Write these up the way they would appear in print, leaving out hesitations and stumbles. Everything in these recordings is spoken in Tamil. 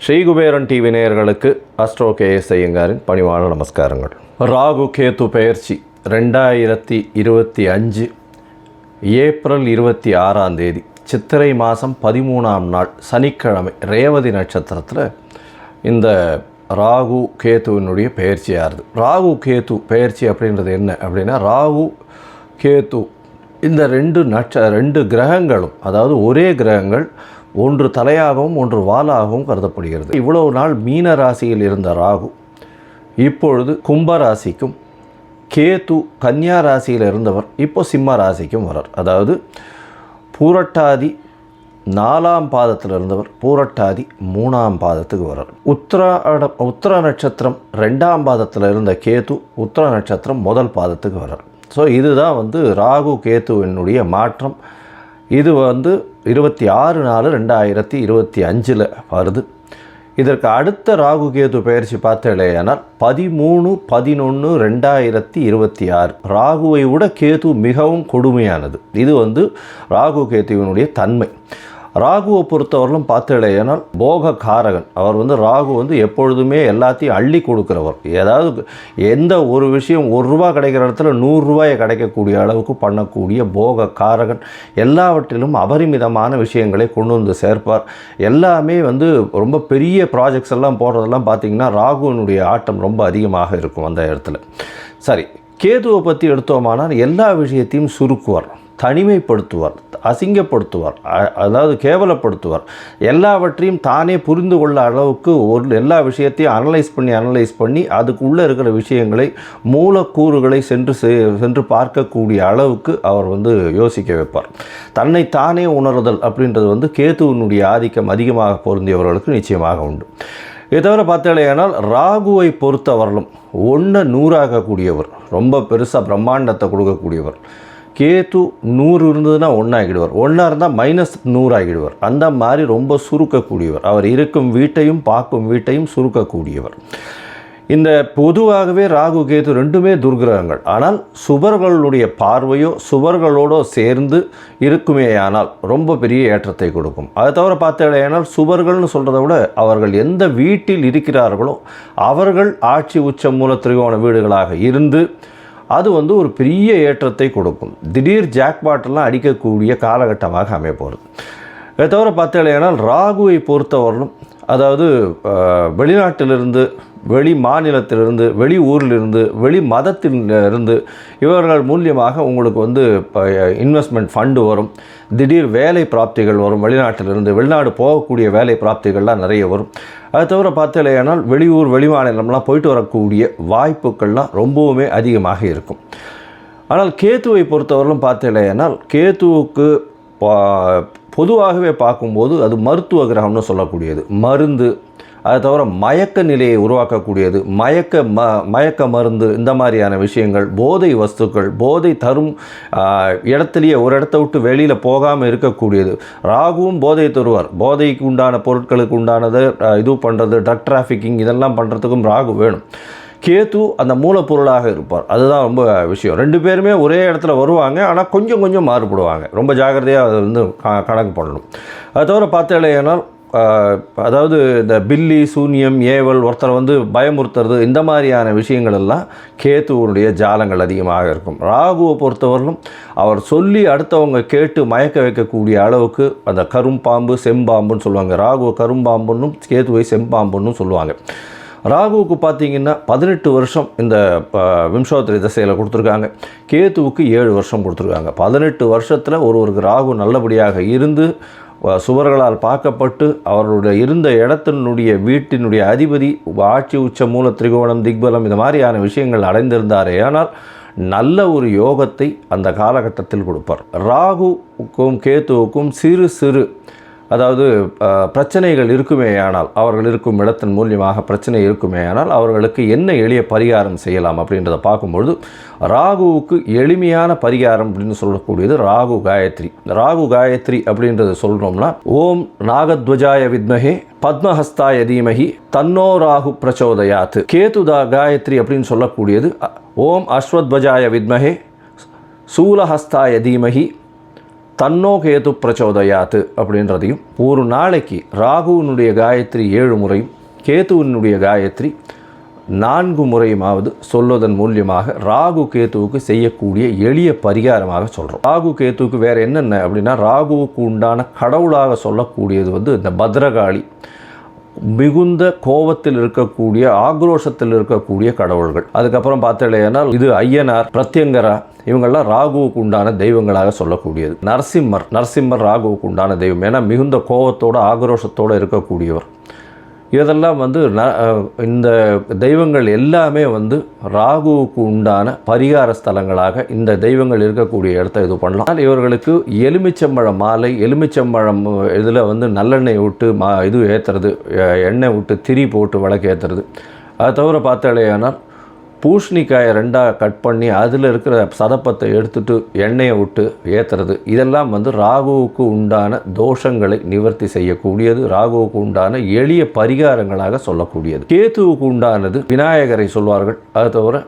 ஸ்ரீகுபேரன் டிவி நேயர்களுக்கு அஸ்ட்ரோ கேஎஸ் ஐயங்காரின் பணிவான நமஸ்காரங்கள். ராகு கேது பெயர்ச்சி 2025 ஏப்ரல் 26 சித்திரை மாதம் 13ஆம் நாள் சனிக்கிழமை ரேவதி நட்சத்திரத்தில் இந்த ராகு கேத்துவினுடைய பெயர்ச்சியாகுது. ராகு கேத்து பெயர்ச்சி அப்படின்றது என்ன அப்படின்னா, ராகு கேத்து இந்த ரெண்டு கிரகங்களும், அதாவது ஒரே கிரகங்கள், ஒன்று தலையாகவும் ஒன்று வாலாகவும் கருதப்படுகிறது. இவ்வளவு நாள் மீன ராசியில் இருந்த ராகு இப்பொழுது கும்பராசிக்கும், கேது கன்னியா ராசியில் இருந்தவர் இப்போ சிம்ம ராசிக்கும் வரார். அதாவது பூரட்டாதி 4ஆம் பாதத்தில் இருந்தவர் பூரட்டாதி 3ஆம் பாதத்துக்கு வரார். உத்திர நட்சத்திரம் 2ஆம் பாதத்தில் இருந்த கேது உத்திர நட்சத்திரம் 1 பாதத்துக்கு வரார். ஸோ இதுதான் ராகு கேத்துவினுடைய மாற்றம். இது 26/4/2025 வருது. இதற்கு அடுத்த ராகு கேது பெயர்ச்சி பார்த்தேனால் 13/11/2026. ராகுவை விட கேது மிகவும் கொடுமையானது. இது ராகு கேத்துவினுடைய தன்மை. ராகுவை பொறுத்தவரையிலும் பார்த்தேனால் போக காரகன். அவர் ராகு எப்பொழுதுமே எல்லாத்தையும் அள்ளி கொடுக்குறவர். ஏதாவது எந்த ஒரு விஷயம் ₹1 கிடைக்கிற இடத்துல ₹100 கிடைக்கக்கூடிய அளவுக்கு பண்ணக்கூடிய போக காரகன். எல்லாவற்றிலும் அபரிமிதமான விஷயங்களை கொண்டு சேர்ப்பார். எல்லாமே ரொம்ப பெரிய ப்ராஜெக்ட்ஸ் எல்லாம் போடுறதெல்லாம் பார்த்திங்கன்னா ராகுவினுடைய ஆட்டம் ரொம்ப அதிகமாக இருக்கும் அந்த இடத்துல. சரி, கேதுவை பற்றி எடுத்தோமானால் எல்லா விஷயத்தையும் சுருக்குவார், தனிமைப்படுத்துவார், அசிங்கப்படுத்துவார், அதாவது கேவலப்படுத்துவார். எல்லாவற்றையும் தானே புரிந்து கொள்ள அளவுக்கு எல்லா விஷயத்தையும் அனலைஸ் பண்ணி அதுக்குள்ளே இருக்கிற விஷயங்களை, மூலக்கூறுகளை சென்று பார்க்கக்கூடிய அளவுக்கு அவர் யோசிக்க வைப்பார். தன்னை தானே உணர்தல் அப்படின்றது கேதுவினுடைய ஆதிக்கம் அதிகமாக பொருந்தியவர்களுக்கு நிச்சயமாக உண்டு. இதை தவிர பார்த்தேனால் ராகுவை பொறுத்தவரையிலும் 1 100ஆக்கக்கூடியவர், ரொம்ப பெருசாக பிரம்மாண்டத்தை கொடுக்கக்கூடியவர். கேது 100 இருந்ததுன்னா 1 ஆகிடுவார், 1 இருந்தால் -100 ஆகிடுவார். அந்த மாதிரி ரொம்ப சுருக்கக்கூடியவர். அவர் இருக்கும் வீட்டையும் பார்க்கும் வீட்டையும் சுருக்கக்கூடியவர். இந்த பொதுவாகவே ராகு கேது ரெண்டுமே துர்கிரகங்கள். ஆனால் சுபர்களுடைய பார்வையோ சுபர்களோடு சேர்ந்து இருக்குமேயானால் ரொம்ப பெரிய ஏற்றத்தை கொடுக்கும். அதை தவிர பார்த்தேனால் சுபர்கள்னு சொல்கிறத விட அவர்கள் எந்த வீட்டில் இருக்கிறார்களோ அவர்கள் ஆட்சி உச்ச மூல திரிகோண வீடுகளாக இருந்து அது ஒரு பெரிய ஏற்றத்தை கொடுக்கும். திடீர் ஜாக்பாட்டெல்லாம் அடிக்கக்கூடிய காலகட்டமாக அமையப்போகிறது. இதை தவிர பார்த்தேனால் ராகுவை பொறுத்தவரையிலும், அதாவது வெளிநாட்டிலிருந்து, வெளி மாநிலத்திலிருந்து, வெளி ஊரிலிருந்து, வெளி மதத்திலிருந்து இவர்கள் மூலியமாக உங்களுக்கு இன்வெஸ்ட்மெண்ட் ஃபண்டு வரும், திடீர் வேலை பிராப்திகள் வரும். வெளிநாட்டிலிருந்து வெளிநாடு போகக்கூடிய வேலை பிராப்திகள்லாம் நிறைய வரும். அது தவிர பார்த்தேனால் வெளியூர் வெளி மாநிலம்லாம் போயிட்டு வரக்கூடிய வாய்ப்புகள்லாம் ரொம்பவுமே அதிகமாக இருக்கும். ஆனால் கேத்துவை பொறுத்தவரையிலும் பார்த்தேனால் கேத்துவுக்கு பொதுவாகவே பார்க்கும்போது அது மருத்துவ கிரகம்னு சொல்லக்கூடியது, மருந்து, அதை தவிர மயக்க நிலையை உருவாக்கக்கூடியது, மயக்க மருந்து, இந்த மாதிரியான விஷயங்கள், போதை வஸ்துக்கள், போதை தரும் இடத்துலையே ஒரு இடத்த விட்டு வெளியில் போகாமல் இருக்கக்கூடியது. ராகுவும் போதை தருவார். போதைக்கு உண்டான பொருட்களுக்கு உண்டானது இது பண்ணுறது, ட்ரக் டிராஃபிக்கிங் இதெல்லாம் பண்ணுறதுக்கும் ராகு வேணும். கேது அந்த மூலப்பொருளாக இருப்பார். அதுதான் ரொம்ப விஷயம். 2 பேருமே ஒரே இடத்துல வருவாங்க, ஆனால் கொஞ்சம் கொஞ்சம் மாறுபடுவாங்க. ரொம்ப ஜாக்கிரதையாக அதை கணக்கு பண்ணணும். அது தவிர பார்த்தேனால் அதாவது இந்த பில்லி சூன்யம் ஏவல் ஒருத்தரை பயமுறுத்துறது இந்த மாதிரியான விஷயங்கள் எல்லாம் கேத்துவனுடைய ஜாலங்கள் அதிகமாக இருக்கும். ராகுவை பொறுத்தவரையிலும் அவர் சொல்லி அடுத்தவங்க கேட்டு மயக்க வைக்கக்கூடிய அளவுக்கு அந்த கரும்பாம்பு செம்பாம்புன்னு சொல்லுவாங்க. ராகுவை கரும்பாம்புன்னும் கேத்துவை செம்பாம்புன்னு சொல்லுவாங்க. ராகுவுக்கு பார்த்திங்கன்னா 18 வருஷம் இந்த விம்சோத்தரி திசையில் கொடுத்துருக்காங்க. கேத்துவுக்கு 7 வருஷம் கொடுத்துருக்காங்க. 18 வருஷத்தில் ஒருவருக்கு ராகு நல்லபடியாக இருந்து சுவர்களால் பார்க்கப்பட்டு அவர்களுடைய இருந்த இடத்தினுடைய வீட்டினுடைய அதிபதி ஆட்சி உச்ச மூல திரிகோணம் திக்பலம் இந்த மாதிரியான விஷயங்கள் அடைந்திருந்தாரே ஆனால் நல்ல ஒரு யோகத்தை அந்த காலகட்டத்தில் கொடுப்பார். ராகுவுக்கும் கேத்துவுக்கும் சிறு அதாவது பிரச்சனைகள் இருக்குமேயானால், அவர்கள் இருக்கும் இடத்தின் மூலியமாக பிரச்சனை இருக்குமேயானால் அவர்களுக்கு என்ன எளிய பரிகாரம் செய்யலாம் அப்படின்றத பார்க்கும்பொழுது ராகுவுக்கு எளிமையான பரிகாரம் அப்படின்னு சொல்லக்கூடியது ராகு காயத்ரி. ராகு காயத்ரி அப்படின்றத சொல்கிறோம்னா, ஓம் நாகத்வஜாய வித்மஹே பத்மஹஸ்தாய தீமஹி தன்னோ ராகு பிரச்சோதயாத். கேதுதா காயத்ரி அப்படின்னு சொல்லக்கூடியது ஓம் அஸ்வத்வஜாய வித்மஹே சூலஹஸ்தாய தீமஹி தன்னோ கேது பிரச்சோதயாத்து அப்படின்றதையும், ஒரு நாளைக்கு ராகுவினுடைய காயத்ரி 7 முறையும் கேதுவினுடைய காயத்ரி 4 முறையுமாவது சொல்வதன் மூலியமாக ராகு கேத்துவுக்கு செய்யக்கூடிய எளிய பரிகாரமாக சொல்கிறோம். ராகு கேத்துவுக்கு வேறு என்னென்ன அப்படின்னா, ராகுவுக்கு உண்டான கடவுளாக சொல்லக்கூடியது இந்த பத்ரகாளி, மிகுந்த கோபத்தில் இருக்கக்கூடிய, ஆக்ரோஷத்தில் இருக்கக்கூடிய கடவுள்கள். அதுக்கப்புறம் பார்த்தீங்கன்னா இது ஐயனார், பிரத்யங்கரா, இவங்கெல்லாம் ராகுவுக்கு உண்டான தெய்வங்களாக சொல்லக்கூடியது. நரசிம்மர் ராகுவுக்கு உண்டான தெய்வம். ஏன்னா மிகுந்த கோபத்தோடு ஆக்ரோஷத்தோடு இருக்கக்கூடியவர். இதெல்லாம் இந்த தெய்வங்கள் எல்லாமே ராகுவுக்கு உண்டான பரிகார ஸ்தலங்களாக இந்த தெய்வங்கள் இருக்கக்கூடிய இடத்த இது பண்ணலாம். இவர்களுக்கு எலுமிச்சம்பழம் மாலை, எலுமிச்சம்பழம் இதில் நல்லெண்ணெய் விட்டு இது ஏற்றுறது, எண்ணெய் விட்டு திரி போட்டு விளக்கு ஏற்றுறது. அதை தவிர பார்த்தாலேயானால் பூசணிக்காயை 2ஆக கட் பண்ணி அதில் இருக்கிற சதப்பத்தை எடுத்துட்டு எண்ணெயை விட்டு ஏற்றுறது. இதெல்லாம் ராகுவுக்கு உண்டான தோஷங்களை நிவர்த்தி செய்யக்கூடியது, ராகுவுக்கு உண்டான எளிய பரிகாரங்களாக சொல்லக்கூடியது. கேத்துவுக்கு உண்டானது விநாயகரை சொல்வார்கள். அது தவிர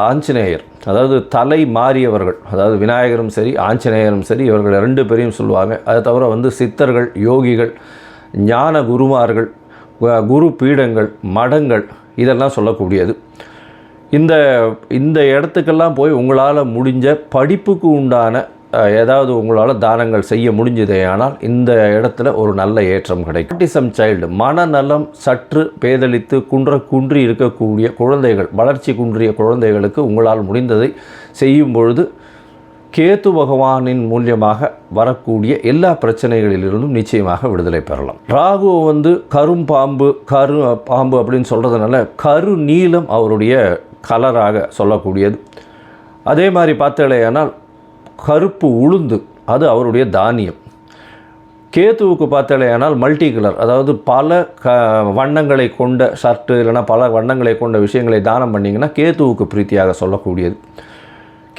ஆஞ்சநேயர், அதாவது தலை மாறியவர்கள், அதாவது விநாயகரும் சரி ஆஞ்சநேயரும் சரி, இவர்கள் 2 பேரையும் சொல்லுவாங்க. அது தவிர சித்தர்கள், யோகிகள், ஞான குருமார்கள், குரு பீடங்கள், மடங்கள், இதெல்லாம் சொல்லக்கூடியது. இந்த இடத்துக்கெல்லாம் போய் உங்களால் முடிஞ்ச படிப்புக்கு உண்டான ஏதாவது உங்களால் தானங்கள் செய்ய முடிஞ்சதே ஆனால் இந்த இடத்துல ஒரு நல்ல ஏற்றம் கிடைக்கும். ஆட்டிசம் சைல்டு, மனநலம் சற்று பேதலித்து குன்றி இருக்கக்கூடிய குழந்தைகள், வளர்ச்சி குன்றிய குழந்தைகளுக்கு உங்களால் முடிந்ததை செய்யும் பொழுது கேத்து பகவானின் மூலியமாக வரக்கூடிய எல்லா பிரச்சனைகளிலிருந்தும் நிச்சயமாக விடுதலை பெறலாம். ராகு கரும்பாம்பு, பாம்பு அப்படின்னு சொல்கிறதுனால கரு நீலம் அவருடைய கலராக சொல்லக்கூடியது. அதே மாதிரி பார்த்தேனால் கருப்பு உளுந்து, அது அவருடைய தானியம். கேத்துவுக்கு பார்த்தேனால் மல்டி கலர், அதாவது பல வண்ணங்களை கொண்ட ஷர்ட்டு இல்லைனா பல வண்ணங்களை கொண்ட விஷயங்களை தானம் பண்ணிங்கன்னா கேத்துவுக்கு பிரீத்தியாக சொல்லக்கூடியது.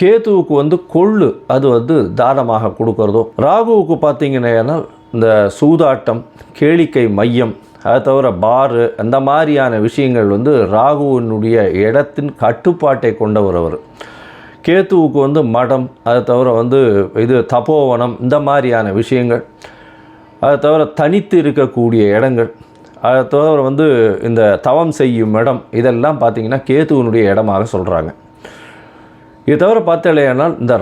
கேத்துவுக்கு கொள்ளு, அது தானமாக கொடுக்கறதோ. ராகுவுக்கு பார்த்தீங்கன்னா இந்த சூதாட்டம், கேளிக்கை மையம், அதை தவிர பாரு, அந்த மாதிரியான விஷயங்கள் ராகுவினுடைய இடத்தின் கட்டுப்பாட்டை கொண்டவர் அவர். கேத்துவுக்கு மடம், அதை தவிர இது தபோவனம், இந்த மாதிரியான விஷயங்கள், அதை தவிர தனித்து இருக்கக்கூடிய இடங்கள், அதை தவிர இந்த தவம் செய்யும் இடம், இதெல்லாம் பார்த்திங்கன்னா கேத்துவினுடைய இடமாக சொல்கிறாங்க. இது தவிர பார்த்தாலேனால் இந்த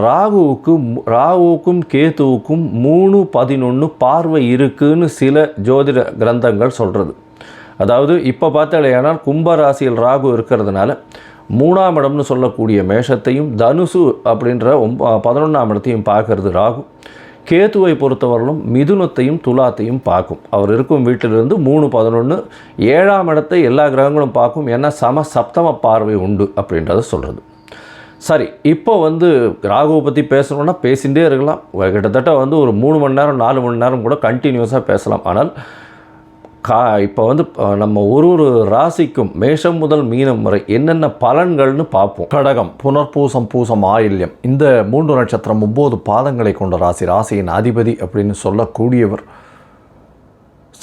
ராகுவுக்கும் கேத்துவுக்கும் 3-11 பார்வை இருக்குன்னு சில ஜோதிட கிரந்தங்கள் சொல்கிறது. அதாவது இப்போ பார்த்தாலேனால் கும்பராசியில் ராகு இருக்கிறதுனால 3ஆம் இடம்னு சொல்லக்கூடிய மேஷத்தையும் தனுசு அப்படின்ற 11ஆம் இடத்தையும் பார்க்கறது ராகு. கேத்துவை பொறுத்தவரையிலும் மிதுனத்தையும் துலாத்தையும் பார்க்கும். அவர் இருக்கும் வீட்டிலிருந்து 3-11 7ஆம் இடத்தை எல்லா கிரகங்களும் பார்க்கும். ஏன்னா சப்தம பார்வை உண்டு அப்படின்றத சொல்கிறது. சரி, இப்போ ராகுவை பற்றி பேசணுன்னா பேசிகிட்டே இருக்கலாம். கிட்டத்தட்ட ஒரு 3 மணி நேரம் 4 மணி நேரம் கூட கண்டினியூஸாக பேசலாம். ஆனால் இப்போ நம்ம ஒரு ராசிக்கும் மேஷம் முதல் மீனம் வரை என்னென்ன பலன்கள்னு பார்ப்போம். கடகம், புனர்பூசம், பூசம், ஆயில்யம், இந்த 3 நட்சத்திரம் 9 பாதங்களை கொண்ட ராசியின் அதிபதி அப்படின்னு சொல்லக்கூடியவர்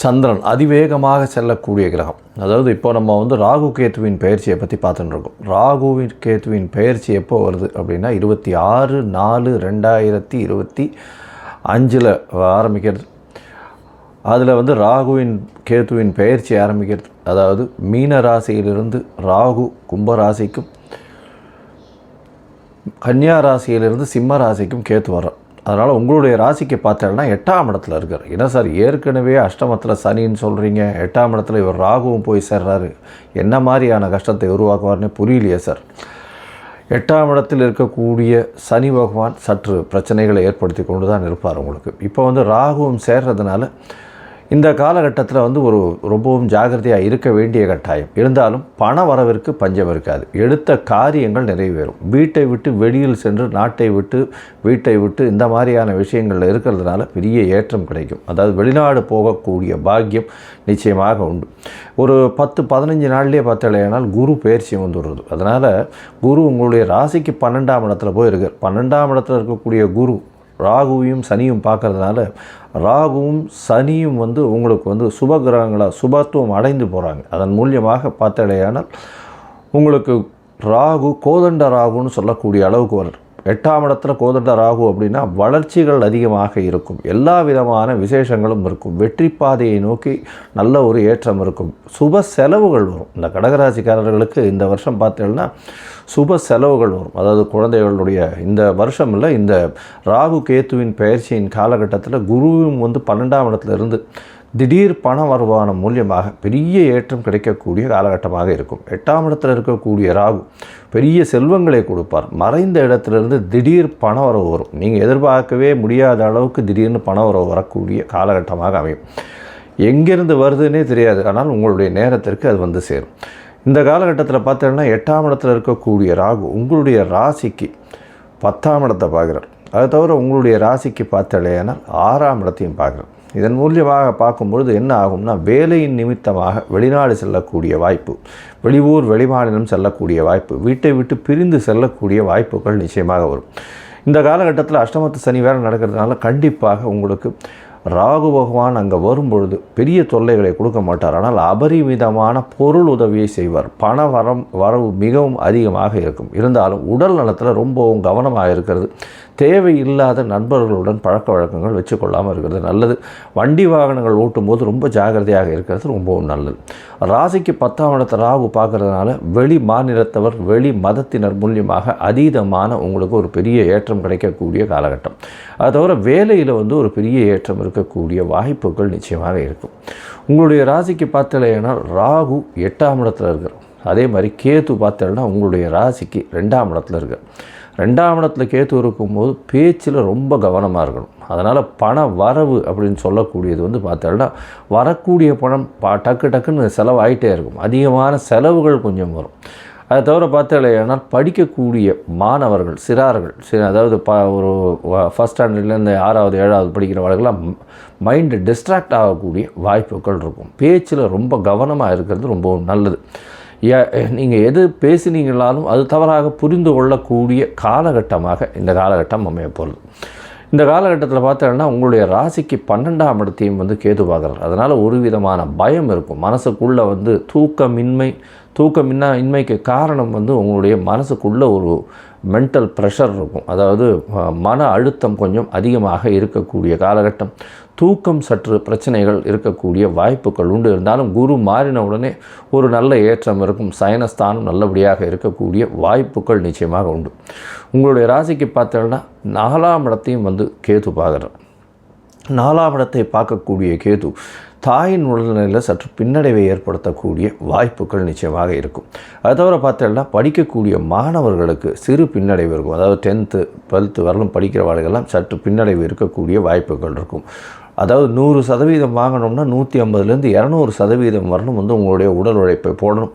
சந்திரன், அதிவேகமாக செல்லக்கூடிய கிரகம். அதாவது இப்போ நம்ம ராகு கேத்துவின் பயிற்சியை பற்றி பார்த்துட்டு இருக்கோம். ராகுவின் கேத்துவின் பயிற்சி எப்போ வருது அப்படின்னா 26/4/2025 ஆரம்பிக்கிறது. அதில் ராகுவின் கேத்துவின் பயிற்சி ஆரம்பிக்கிறது. அதாவது மீன ராசியிலிருந்து ராகு கும்பராசிக்கும், கன்னியா ராசியிலிருந்து சிம்ம ராசிக்கும் கேத்து வர்றார். அதனால் உங்களுடைய ராசிக்கு பார்த்தேன்னா 8ஆம் இடத்துல இருக்கார். என்ன சார், ஏற்கனவே அஷ்டமத்தில் சனின்னு சொல்கிறீங்க, 8ஆம் இடத்துல இவர் ராகுவும் போய் சேர்றாரு, என்ன மாதிரியான கஷ்டத்தை உருவாக்குவார்னு புரியலையே சார். 8ஆம் இடத்தில் இருக்கக்கூடிய சனி பகவான் சற்று பிரச்சனைகளை ஏற்படுத்தி கொண்டு தான் இருப்பார் உங்களுக்கு. இப்போ ராகுவும் சேர்றதுனால இந்த காலகட்டத்தில் ஒரு ரொம்பவும் ஜாகிரதையாக இருக்க வேண்டிய கட்டாயம். இருந்தாலும் பண வரவிற்கு பஞ்சம் இருக்காது. எடுத்த காரியங்கள் நிறைவேறும். வீட்டை விட்டு வெளியில் சென்று, நாட்டை விட்டு வீட்டை விட்டு, இந்த மாதிரியான விஷயங்களில் இருக்கிறதுனால பெரிய ஏற்றம் கிடைக்கும். அதாவது வெளிநாடு போகக்கூடிய பாக்கியம் நிச்சயமாக உண்டு. ஒரு 10-15 நாள்லேயே பார்த்தாலேனால் குரு பயிற்சி வந்துடுறது. அதனால் குரு உங்களுடைய ராசிக்கு 12ஆம் இடத்துல போயிருக்கார். 12ஆம் இடத்துல இருக்கக்கூடிய குரு ராகுவையும் சனியும் பார்க்கறதுனால ராகுவும் சனியும் உங்களுக்கு சுபகிரகங்களாக சுபத்துவம் அடைந்து போகிறாங்க. அதன் மூலியமாக பார்த்தாலேயானால் உங்களுக்கு ராகு கோதண்ட ராகுன்னு சொல்லக்கூடிய அளவுக்கு வரும். 8ஆம் இடத்துல கோதண்ட ராகு அப்படின்னா வளர்ச்சிகள் அதிகமாக இருக்கும், எல்லா விதமான விசேஷங்களும் இருக்கும், வெற்றி பாதையை நோக்கி நல்ல ஒரு ஏற்றம் இருக்கும், சுப செலவுகள் வரும். இந்த கடகராசிக்காரர்களுக்கு இந்த வருஷம் பார்த்தீங்கன்னா சுப செலவுகள் வரும். அதாவது குழந்தைகளுடைய இந்த வருஷம் இல்லை, இந்த ராகு கேத்துவின் பயிற்சியின் காலகட்டத்தில் குருவும் 12ஆம் இடத்துல இருந்து திடீர் பண வருமானம் மூலியமாக பெரிய ஏற்றம் கிடைக்கக்கூடிய காலகட்டமாக இருக்கும். 8ஆம் இடத்தில் இருக்கக்கூடிய ராகு பெரிய செல்வங்களை கொடுப்பார். மறைந்த இடத்துலேருந்து திடீர் பண வரவு வரும். நீங்கள் எதிர்பார்க்கவே முடியாத அளவுக்கு திடீர்னு பண வரவு வரக்கூடிய காலகட்டமாக அமையும். எங்கேருந்து வருதுன்னே தெரியாது, ஆனால் உங்களுடைய நேரத்திற்கு அது வந்து சேரும். இந்த காலகட்டத்தில் பார்த்தீங்கன்னா 8ஆம் இடத்தில் இருக்கக்கூடிய ராகு உங்களுடைய ராசிக்கு 10ஆம் இடத்தை பார்க்குறார். அதை தவிர உங்களுடைய ராசிக்கு பார்த்தாலேனால் 6ஆம் இடத்தையும் பார்க்குறார். இதன் மூலியமாக பார்க்கும்பொழுது என்ன ஆகும்னா, வேலையின் நிமித்தமாக வெளிநாடு செல்லக்கூடிய வாய்ப்பு, வெளியூர் வெளிமாநிலம் செல்லக்கூடிய வாய்ப்பு, வீட்டை விட்டு பிரிந்து செல்லக்கூடிய வாய்ப்புகள் நிச்சயமாக வரும். இந்த காலகட்டத்தில் அஷ்டமத்து சனி வேறு நடக்கிறதுனால கண்டிப்பாக உங்களுக்கு ராகு பகவான் அங்கே வரும்பொழுது பெரிய தொல்லைகளை கொடுக்க மாட்டார். ஆனால் அபரிமிதமான பொருள் உதவியை செய்வார். பண வரவு மிகவும் அதிகமாக இருக்கும். இருந்தாலும் உடல் நலத்தில் ரொம்பவும் கவனமாக இருக்கிறது, தேவையில்லாத நண்பர்களுடன் பழக்க வழக்கங்கள் வச்சுக்கொள்ளாமல் இருக்கிறது நல்லது. வண்டி வாகனங்கள் ஓட்டும்போது ரொம்ப ஜாகிரதையாக இருக்கிறது ரொம்பவும் நல்லது. ராசிக்கு 10ஆம் இடத்தை ராகு பார்க்கறதுனால வெளி மாநிலத்தவர் வெளி மதத்தினர் மூலியமாக அதீதமான உங்களுக்கு ஒரு பெரிய ஏற்றம் கிடைக்கக்கூடிய காலகட்டம். அது தவிர வேலையில் ஒரு பெரிய ஏற்றம் இருக்கக்கூடிய வாய்ப்புகள் நிச்சயமாக இருக்கும். உங்களுடைய ராசிக்கு பார்த்தலைன்னா ராகு 8ஆம் இடத்துல இருக்கிறோம். அதே மாதிரி கேத்து பார்த்தோன்னா உங்களுடைய ராசிக்கு 2ஆம் இடத்துல இருக்கு. 2ஆம் இடத்துல கேத்து இருக்கும்போது பேச்சில் ரொம்ப கவனமாக இருக்கணும். அதனால் பண வரவு அப்படின்னு சொல்லக்கூடியது பார்த்தோன்னா வரக்கூடிய பணம் டக்கு டக்குன்னு செலவாகிட்டே இருக்கும். அதிகமான செலவுகள் கொஞ்சம் வரும். அதை தவிர பார்த்தலையானால் படிக்கக்கூடிய மாணவர்கள் சிறார்கள் அதாவது ஒரு ஃபஸ்ட் ஸ்டாண்டர்ட்லேருந்து 6வது 7வது படிக்கிறவர்களெலாம் மைண்டு டிஸ்ட்ராக்ட் ஆகக்கூடிய வாய்ப்புகள் இருக்கும். பேச்சில் ரொம்ப கவனமாக இருக்கிறது ரொம்ப நல்லது. நீங்கள் எது பேசினீங்களாலும் அது தவறாக புரிந்து கொள்ளக்கூடிய காலகட்டமாக இந்த காலகட்டம் அமையப்போகுது. இந்த காலகட்டத்தில் பார்த்தோன்னா உங்களுடைய ராசிக்கு 12ஆம் இடத்தையும் கேது பார்க்குறாரு. அதனால் ஒரு விதமான பயம் இருக்கும். மனசுக்குள்ளே தூக்கமின்மைக்கு காரணம் உங்களுடைய மனசுக்குள்ளே ஒரு மென்டல் ப்ரெஷர் இருக்கும். அதாவது மன அழுத்தம் கொஞ்சம் அதிகமாக இருக்கக்கூடிய காலகட்டம். தூக்கம் சற்று பிரச்சனைகள் இருக்கக்கூடிய வாய்ப்புகள் உண்டு. இருந்தாலும் குரு மாறின உடனே ஒரு நல்ல ஏற்றம் இருக்கும். சயனஸ்தானம் நல்லபடியாக இருக்கக்கூடிய வாய்ப்புகள் நிச்சயமாக உண்டு. உங்களுடைய ராசிக்கு பார்த்தோன்னா 4ஆம் இடத்தையும் கேது பார்க்குறார். 4ஆம் இடத்தை பார்க்கக்கூடிய கேது தாயின் உடல்நிலையில் சற்று பின்னடைவை ஏற்படுத்தக்கூடிய வாய்ப்புகள் நிச்சயமாக இருக்கும். அது தவிர பார்த்தோன்னா படிக்கக்கூடிய மாணவர்களுக்கு சிறு பின்னடைவு இருக்கும். அதாவது 10th 12th வரலும் படிக்கிறவர்களெல்லாம் சற்று பின்னடைவு இருக்கக்கூடிய வாய்ப்புகள் இருக்கும். அதாவது 100% வாங்கணும்னா 150லேருந்து 200% வரணும் உங்களுடைய உடல் உழைப்பை போடணும்.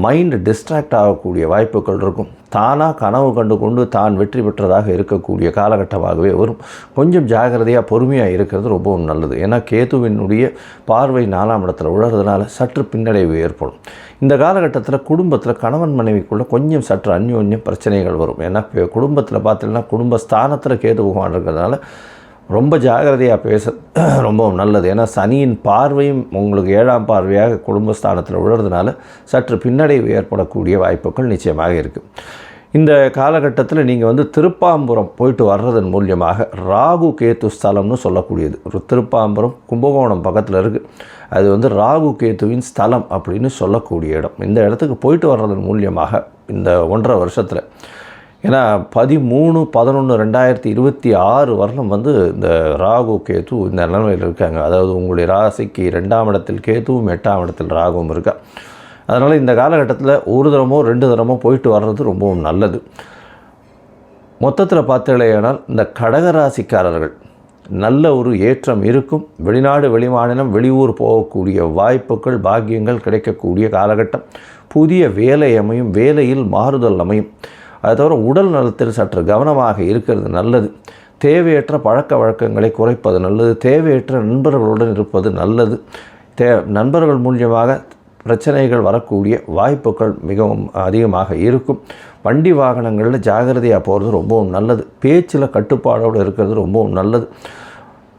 மைண்டு டிஸ்ட்ராக்ட் ஆகக்கூடிய வாய்ப்புகள் இருக்கும். தானாக கனவு கண்டு கொண்டு தான் வெற்றி பெற்றதாக இருக்கக்கூடிய காலகட்டமாகவே வரும். கொஞ்சம் ஜாகிரதையாக பொறுமையாக இருக்கிறது ரொம்பவும் நல்லது. ஏன்னா கேதுவினுடைய பார்வை 4ஆம் இடத்துல விழுறதுனால சற்று பின்னடைவு ஏற்படும். இந்த காலகட்டத்தில் குடும்பத்தில் கணவன் மனைவிக்குள்ளே கொஞ்சம் சற்று அந்யோன்யம் பிரச்சனைகள் வரும். ஏன்னா குடும்பத்தில் பார்த்தீங்கன்னா குடும்பஸ்தானத்தில் கேது பகவான் இருக்கிறதுனால ரொம்ப ஜாகிரதையாக பேச ரொம்ப நல்லது. ஏன்னா சனியின் பார்வையும் உங்களுக்கு 7ஆம் பார்வையாக குடும்பஸ்தானத்தில் விழுறதுனால சற்று பின்னடைவு ஏற்படக்கூடிய வாய்ப்புகள் நிச்சயமாக இருக்குது. இந்த காலகட்டத்தில் நீங்கள் திருப்பாம்புரம் போயிட்டு வர்றதன் மூலியமாக ராகு கேத்து ஸ்தலம்னு சொல்லக்கூடியது ஒரு திருப்பாம்புரம் கும்பகோணம் பக்கத்தில் இருக்குது. அது ராகு கேத்துவின் ஸ்தலம் அப்படின்னு சொல்லக்கூடிய இடம். இந்த இடத்துக்கு போயிட்டு வர்றதன் மூலியமாக இந்த 1.5 வருஷத்தில், ஏன்னா 13/11/2026 வரலும் இந்த ராகு கேத்து இந்த நிலைமையில் இருக்காங்க. அதாவது உங்களுடைய ராசிக்கு 2ஆம் இடத்தில் கேத்துவும் 8ஆம் இடத்தில் ராகுவும் இருக்கா. அதனால் இந்த காலகட்டத்தில் ஒரு தரமோ 2 தரமோ போயிட்டு வர்றது ரொம்பவும் நல்லது. மொத்தத்தில் பார்த்தீங்களேனால் இந்த கடகராசிக்காரர்கள் நல்ல ஒரு ஏற்றம் இருக்கும். வெளிநாடு வெளிமாநிலம் வெளியூர் போகக்கூடிய வாய்ப்புகள் பாக்கியங்கள் கிடைக்கக்கூடிய காலகட்டம். புதிய வேலை அமையும், வேலையில் மாறுதல் அமையும். அதை தவிர உடல் நலத்தில் சற்று கவனமாக இருக்கிறது நல்லது. தேவையற்ற பழக்க வழக்கங்களை குறைப்பது நல்லது. தேவையற்ற நண்பர்களுடன் இருப்பது நல்லது. நண்பர்கள் மூலியமாக பிரச்சனைகள் வரக்கூடிய வாய்ப்புகள் மிகவும் அதிகமாக இருக்கும். வண்டி வாகனங்களில் ஜாகிரதையாக போகிறது ரொம்பவும் நல்லது. பேச்சில் கட்டுப்பாடோடு இருக்கிறது ரொம்பவும் நல்லது.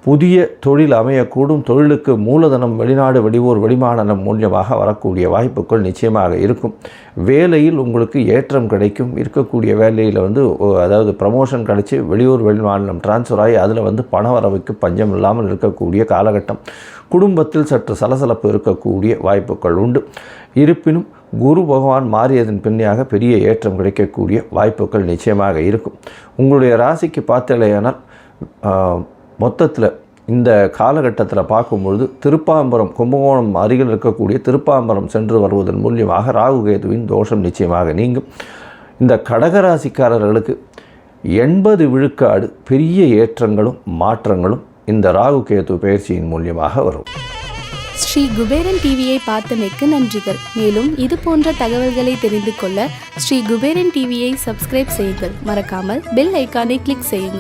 புதிய தொழில் அமையக்கூடும். தொழிலுக்கு மூலதனம் வெளிநாடு, வெளியூர், வெளிமாநிலம் மூலியமாக வரக்கூடிய வாய்ப்புகள் நிச்சயமாக இருக்கும். வேலையில் உங்களுக்கு ஏற்றம் கிடைக்கும். இருக்கக்கூடிய வேலையில் அதாவது ப்ரமோஷன் கிடைச்சி வெளியூர், வெளிமாநிலம் டிரான்ஸ்ஃபர் ஆகி அதில் பணவரவுக்கு பஞ்சம் இல்லாமல் இருக்கக்கூடிய காலகட்டம். குடும்பத்தில் சற்று சலசலப்பு இருக்கக்கூடிய வாய்ப்புகள் உண்டு. இருப்பினும் குரு பகவான் மாறியதன் பின்னையாக பெரிய ஏற்றம் கிடைக்கக்கூடிய வாய்ப்புகள் நிச்சயமாக இருக்கும். உங்களுடைய ராசிக்கு பார்த்தலையானால் மொத்தத்தில் இந்த காலகட்டத்தில் பார்க்கும்பொழுது திருப்பாம்பரம், கும்பகோணம் அருகில் இருக்கக்கூடிய திருப்பாம்பரம் சென்று வருவதன் மூலியமாக ராகு கேதுவின் தோஷம் நிச்சயமாக நீங்கும். இந்த கடகராசிக்காரர்களுக்கு 80 விழுக்காடு பெரிய ஏற்றங்களும் மாற்றங்களும் இந்த ராகு கேது பயிற்சியின் மூலியமாக வரும். ஸ்ரீ குபேரன் டிவியை பார்த்தமைக்கு நன்றிகள். மேலும் இது போன்ற தகவல்களை தெரிந்து கொள்ள ஸ்ரீ குபேரன் டிவியை சப்ஸ்கிரைப் செய்யுங்கள். மறக்காமல் பெல் ஐக்கானை கிளிக் செய்யுங்கள்.